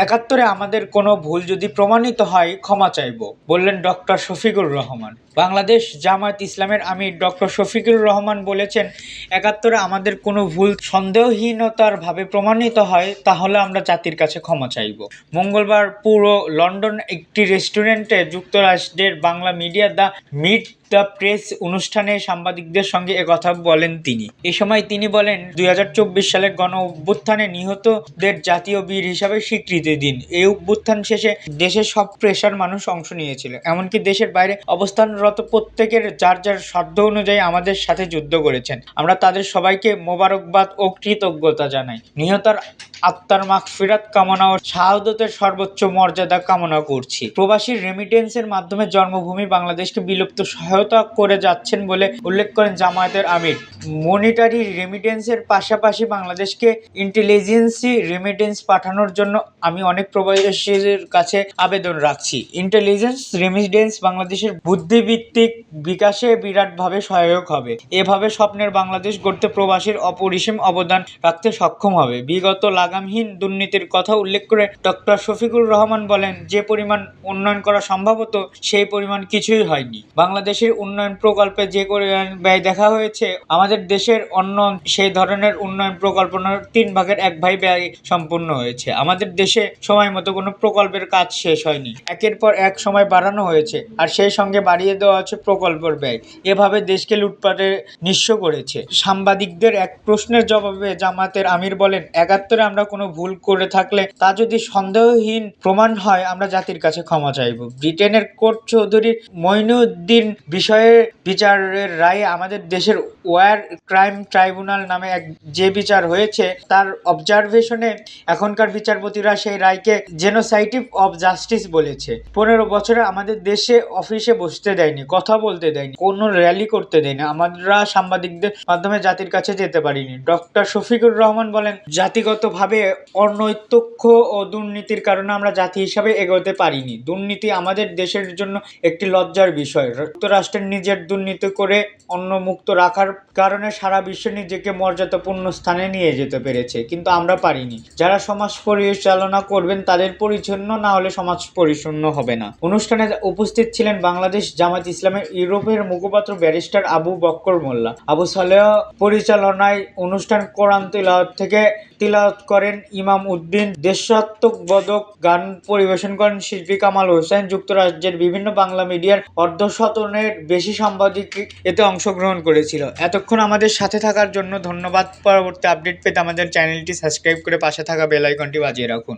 একাত্তরে আমাদের কোনো ভুল যদি প্রমাণিত হয় ক্ষমা চাইব, বললেন ডক্টর শফিকুর রহমান। বাংলাদেশ জামায়াত ইসলামের আমির ডক্টর শফিকুর রহমান বলেছেন, একাত্তরে আমাদের কোনো ভুল সন্দেহহীনতার ভাবে প্রমাণিত হয় তাহলে আমরা জাতির কাছে ক্ষমা চাইব। মঙ্গলবার পুরো লন্ডন একটি রেস্টুরেন্টে যুক্তরাষ্ট্রের Bangla media the meet the press অনুষ্ঠানে সাংবাদিকদের সঙ্গে একথা বলেন তিনি। এ সময় তিনি বলেন, 2024 সালের গণ অভ্যুত্থানে নিহতদের জাতীয় বীর হিসাবে স্বীকৃতি দিন। এই অভ্যুত্থান শেষে দেশের সব পেশার মানুষ অংশ নিয়েছিল, এমনকি দেশের বাইরে অবস্থানরত প্রত্যেকের যার যার সাধ্য অনুযায়ী আমাদের সাথে যুদ্ধ করেছেন। আমরা তাদের সবাইকে মোবারকবাদ ও কৃতজ্ঞতা জানাই। নিহতার আত্মার মাগফিরাত কামনা ও শাহাদতের সর্বোচ্চ মর্যাদা কামনা করছি। প্রবাসী রেমিটেন্সের মাধ্যমে জন্মভূমি বাংলাদেশকে বিলুপ্ত সহায়তা করে যাচ্ছেন বলে উল্লেখ করেন জামায়াতের আমির। মনিটারি রেমিটেন্সের পাশাপাশি বাংলাদেশকে ইন্টেলিজেন্সি রেমিটেন্স পাঠানোর জন্য আমি অনেক প্রবাসীদের কাছে আবেদন রাখছি। ইন্টেলিজেন্স রেমিটেন্স বাংলাদেশের বুদ্ধিভিত্তিক বিকাশে বিরাটভাবে সহায়ক হবে। এভাবে স্বপ্নের বাংলাদেশ গড়তে প্রবাসীর অপরিসীম অবদান রাখতে সক্ষম হবে। বিগত লাগামহীন দুর্নীতির কথা উল্লেখ করে ডক্টর শফিকুর রহমান বলেন, যে পরিমাণ উন্নয়ন করা সম্ভব হতো সেই পরিমাণ কিছুই হয়নি। বাংলাদেশের উন্নয়ন প্রকল্পে যে পরিমাণ ব্যয় দেখা হয়েছে, আমাদের দেশের অন্য সেই ধরনের উন্নয়ন প্রকল্পের 3 ভাগের 1 ভাগ ব্যয় সম্পূর্ণ হয়েছে। আমাদের দেশে সময় মতো কোনো প্রকল্পের কাজ শেষ হয়নি, একের পর এক সময় বাড়ানো হয়েছে, আর সেই সঙ্গে বাড়িয়ে দেওয়া হচ্ছে প্রকল্পের ব্যয়। এভাবে দেশকে লুটপাটে নিঃস্ব করেছে। সাংবাদিকদের এক প্রশ্নের জবাবে জামায়াতের আমির বলেন, 71-এ আমরা কোনো ভুল করে থাকলে তা যদি সন্দেহহীন প্রমাণ হয় আমরা জাতির কাছে ক্ষমা চাইব। ব্রিটেনের কোর্ট চৌধুরী মঈনুদ্দিন বিষয়ে বিচারের রায়ে আমাদের দেশের ওয়ার ক্রাইম ট্রাইব্যুনাল নামে যে বিচার হয়েছে তার অবজারভেশনে এখনকার বিচারপতিরা সেই রায়কে জেনোসাইটিভ অফ জাস্টিস বলেছে। 15 বছরে আমাদের দেশে অফিসে বসতে দেয়নি, কথা বলতে দেয়নি, কোনো র্যালি করতে দেয়নি, আমরা সাংবাদিকদের মাধ্যমে জাতির কাছে যেতে পারিনি। ডক্টর শফিকুর রহমান বলেন, জাতিগতভাবে অনৈতিক্য ও দুর্নীতির কারণে আমরা জাতি হিসাবে এগোতে পারিনি। দুর্নীতি আমাদের দেশের জন্য একটি লজ্জার বিষয়। যুক্তরাষ্ট্রের নিজের দুর্নীতি করে অন্যমুক্ত রাখার কারণে সারা বিশ্বে নিজেকে মর্যাদাপূর্ণ স্থানে নিয়ে যেতে পেরেছে, কিন্তু আমরা পারিনি। যারা সমাজ পরিচালনা করবেন তাদের পরিচ্ছন্ন না হলে সমাজ পরিচ্ছন্ন হবে না। অনুষ্ঠানে উপস্থিত ছিলেন বাংলাদেশ জামায়াত ইসলামের ইউরোপের মুখপাত্র ব্যারিস্টার আবু বক্কর মোল্লা। আবু সালেহ পরিচালনায় অনুষ্ঠান কোরআন তিলাওয়াত করেন ইমাম উদ্দিন। দেশাত্মবোধক গান পরিবেশন করেন শিল্পী কামাল হোসেন। যুক্তরাজ্যের বিভিন্ন বাংলা মিডিয়ার অর্ধশতনের বেশি সাংবাদিক এতে অংশগ্রহণ করেছিল। এতক্ষণ আমাদের সাথে থাকার জন্য ধন্যবাদ। পরবর্তী আপডেট পেতে আমাদের চ্যানেলটি সাবস্ক্রাইব করে পাশে থাকা বেল আইকনটি বাজিয়ে রাখুন।